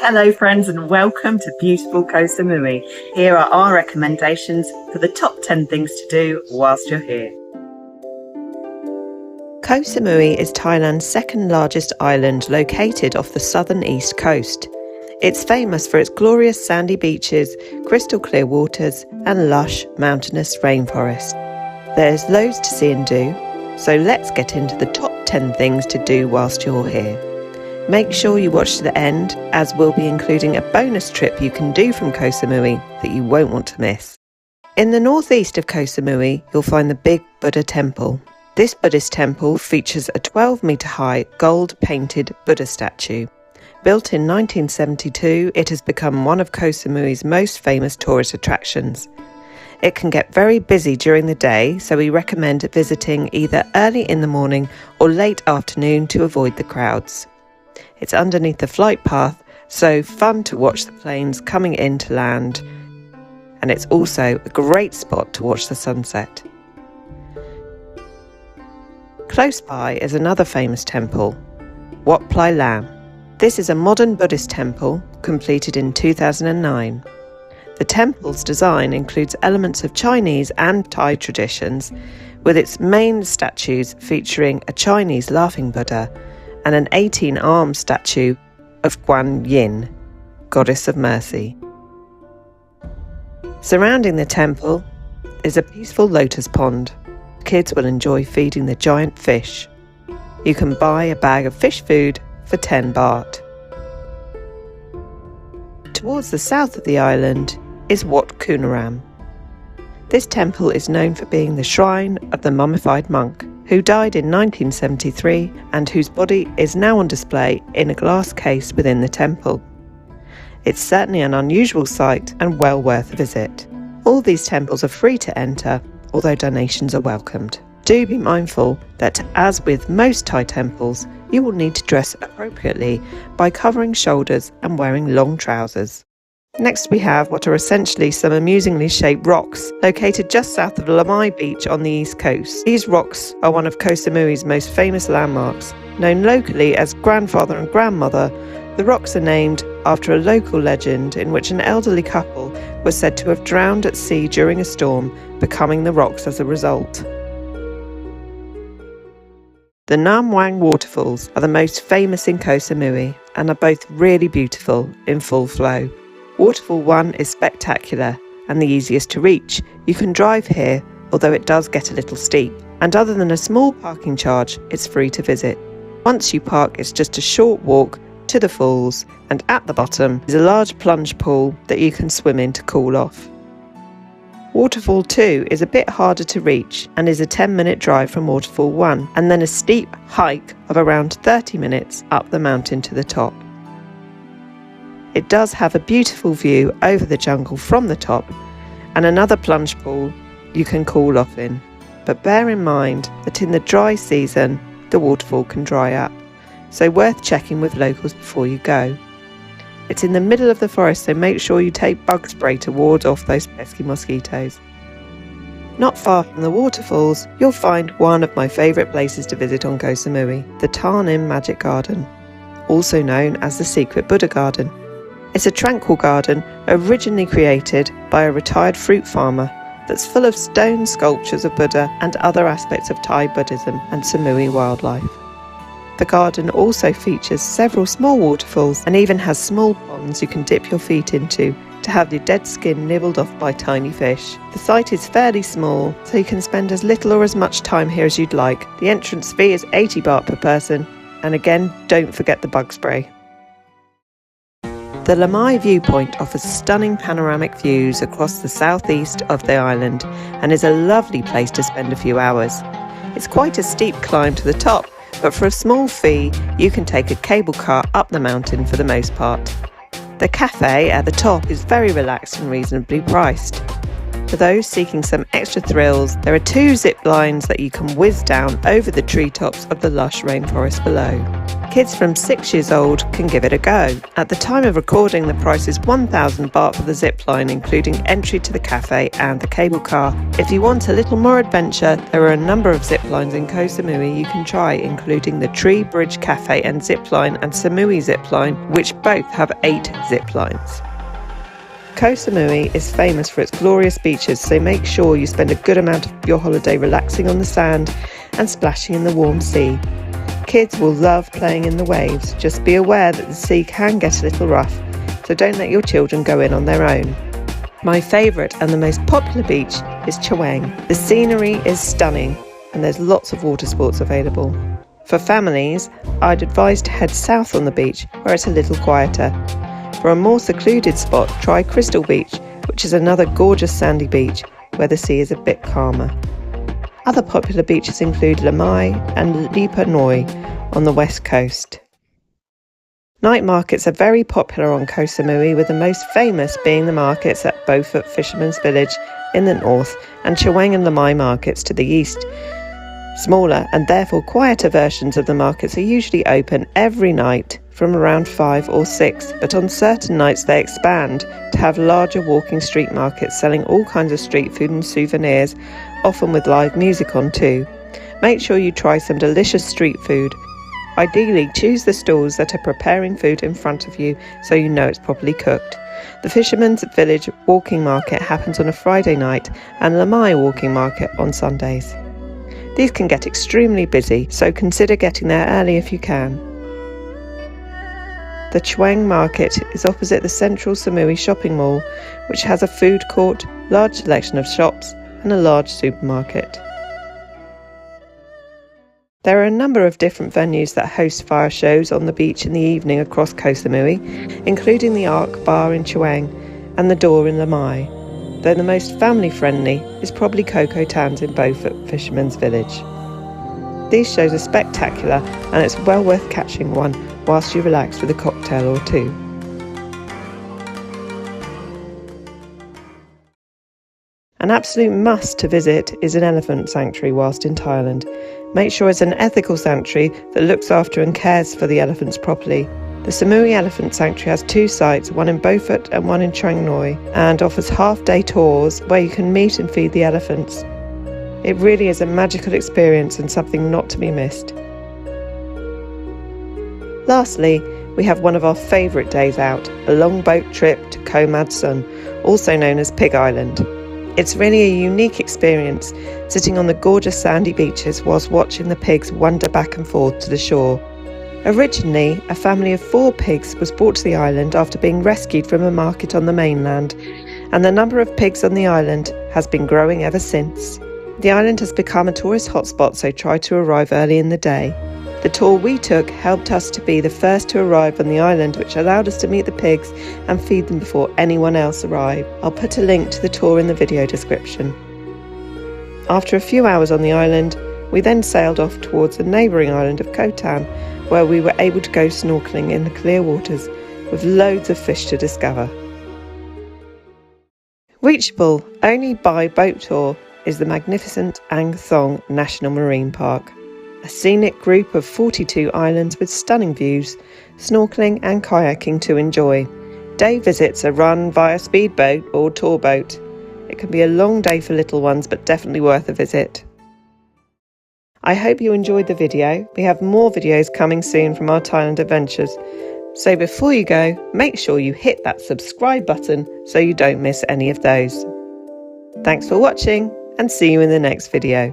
Hello friends and welcome to beautiful Koh Samui. Here are our recommendations for the top 10 things to do whilst you're here. Koh Samui is Thailand's second largest island located off the southern east coast. It's famous for its glorious sandy beaches, crystal clear waters and lush mountainous rainforest. There's loads to see and do, so let's get into the top 10 things to do whilst you're here. Make sure you watch to the end, as we'll be including a bonus trip you can do from Koh Samui that you won't want to miss. In the northeast of Koh Samui, you'll find the big Buddha temple. This Buddhist temple features a 12-metre high gold-painted Buddha statue. Built in 1972, it has become one of Koh Samui's most famous tourist attractions. It can get very busy during the day, so we recommend visiting either early in the morning or late afternoon to avoid the crowds. It's underneath the flight path, so fun to watch the planes coming in to land. And it's also a great spot to watch the sunset. Close by is another famous temple, Wat Phra Yai. This is a modern Buddhist temple completed in 2009. The temple's design includes elements of Chinese and Thai traditions, with its main statues featuring a Chinese laughing Buddha and an 18-armed statue of Guan Yin, goddess of mercy. Surrounding the temple is a peaceful lotus pond. Kids will enjoy feeding the giant fish. You can buy a bag of fish food for 10 baht. Towards the south of the island is Wat Khunaram. This temple is known for being the shrine of the Mummified Monk, who died in 1973 and whose body is now on display in a glass case within the temple. It's certainly an unusual sight and well worth a visit. All these temples are free to enter, although donations are welcomed. Do be mindful that, as with most Thai temples, you will need to dress appropriately by covering shoulders and wearing long trousers. Next we have what are essentially some amusingly shaped rocks located just south of Lamai beach on the east coast. These rocks are one of Koh Samui's most famous landmarks. Known locally as Grandfather and Grandmother, the rocks are named after a local legend in which an elderly couple was said to have drowned at sea during a storm, becoming the rocks as a result. The Nam Wang waterfalls are the most famous in Koh Samui and are both really beautiful in full flow. Waterfall 1 is spectacular and the easiest to reach. You can drive here, although it does get a little steep, and other than a small parking charge, it's free to visit. Once you park, it's just a short walk to the falls, and at the bottom is a large plunge pool that you can swim in to cool off. Waterfall 2 is a bit harder to reach and is a 10-minute drive from Waterfall 1, and then a steep hike of around 30 minutes up the mountain to the top. It does have a beautiful view over the jungle from the top, and another plunge pool you can cool off in. But bear in mind that in the dry season, the waterfall can dry up, so worth checking with locals before you go. It's in the middle of the forest, so make sure you take bug spray to ward off those pesky mosquitoes. Not far from the waterfalls, you'll find one of my favourite places to visit on Koh Samui, the Tarim Magic Garden, also known as the Secret Buddha Garden. It's a tranquil garden originally created by a retired fruit farmer that's full of stone sculptures of Buddha and other aspects of Thai Buddhism and Samui wildlife. The garden also features several small waterfalls and even has small ponds you can dip your feet into to have your dead skin nibbled off by tiny fish. The site is fairly small, so you can spend as little or as much time here as you'd like. The entrance fee is 80 baht per person, and again, don't forget the bug spray. The Lai Viewpoint offers stunning panoramic views across the southeast of the island and is a lovely place to spend a few hours. It's quite a steep climb to the top, but for a small fee you can take a cable car up the mountain for the most part. The cafe at the top is very relaxed and reasonably priced. For those seeking some extra thrills, there are 2 zip lines that you can whiz down over the treetops of the lush rainforest below. Kids from 6 years old can give it a go. At the time of recording, the price is 1,000 baht for the zipline, including entry to the cafe and the cable car. If you want a little more adventure, there are a number of ziplines in Koh Samui you can try, including the Tree Bridge Cafe and Zipline and Samui Zipline, which both have 8 ziplines. Koh Samui is famous for its glorious beaches, so make sure you spend a good amount of your holiday relaxing on the sand and splashing in the warm sea. Kids will love playing in the waves. Just be aware that the sea can get a little rough, so don't let your children go in on their own. My favourite and the most popular beach is Chaweng. The scenery is stunning and there's lots of water sports available. For families, I'd advise to head south on the beach where it's a little quieter. For a more secluded spot, try Crystal Beach, which is another gorgeous sandy beach where the sea is a bit calmer. Other popular beaches include Lamai and Lipa Noi on the west coast. Night markets are very popular on Koh Samui, with the most famous being the markets at Beaufort Fisherman's Village in the north and Chaweng and Lamai markets to the east. Smaller and therefore quieter versions of the markets are usually open every night from around 5 or 6, but on certain nights they expand to have larger walking street markets selling all kinds of street food and souvenirs, often with live music on too. Make sure you try some delicious street food. Ideally, choose the stalls that are preparing food in front of you so you know it's properly cooked. The Fisherman's Village Walking Market happens on a Friday night and Lamai Walking Market on Sundays. These can get extremely busy, so consider getting there early if you can. The Chaweng Market is opposite the central Samui shopping mall, which has a food court, large selection of shops and a large supermarket. There are a number of different venues that host fire shows on the beach in the evening across Koh Samui, including the Ark Bar in Chaweng and the Door in Lamai, though the most family-friendly is probably Coco Towns in Beaufort Fisherman's Village. These shows are spectacular and it's well worth catching one whilst you relax with a cocktail or two. An absolute must to visit is an elephant sanctuary whilst in Thailand. Make sure it's an ethical sanctuary that looks after and cares for the elephants properly. The Samui Elephant Sanctuary has 2 sites, one in Beaufort and one in Chiang Noi, and offers half-day tours where you can meet and feed the elephants. It really is a magical experience and something not to be missed. Lastly, we have one of our favourite days out, a long boat trip to Koh Mad Sun, also known as Pig Island. It's really a unique experience, sitting on the gorgeous sandy beaches whilst watching the pigs wander back and forth to the shore. Originally, a family of 4 pigs was brought to the island after being rescued from a market on the mainland, and the number of pigs on the island has been growing ever since. The island has become a tourist hotspot, so try to arrive early in the day. The tour we took helped us to be the first to arrive on the island, which allowed us to meet the pigs and feed them before anyone else arrived. I'll put a link to the tour in the video description. After a few hours on the island, we then sailed off towards the neighbouring island of Koh Tam, where we were able to go snorkelling in the clear waters with loads of fish to discover. Reachable only by boat tour is the magnificent Ang Thong National Marine Park, a scenic group of 42 islands with stunning views, snorkelling and kayaking to enjoy. Day visits are run via speedboat or tour boat. It can be a long day for little ones, but definitely worth a visit. I hope you enjoyed the video. We have more videos coming soon from our Thailand adventures. So before you go, make sure you hit that subscribe button so you don't miss any of those. Thanks for watching and see you in the next video.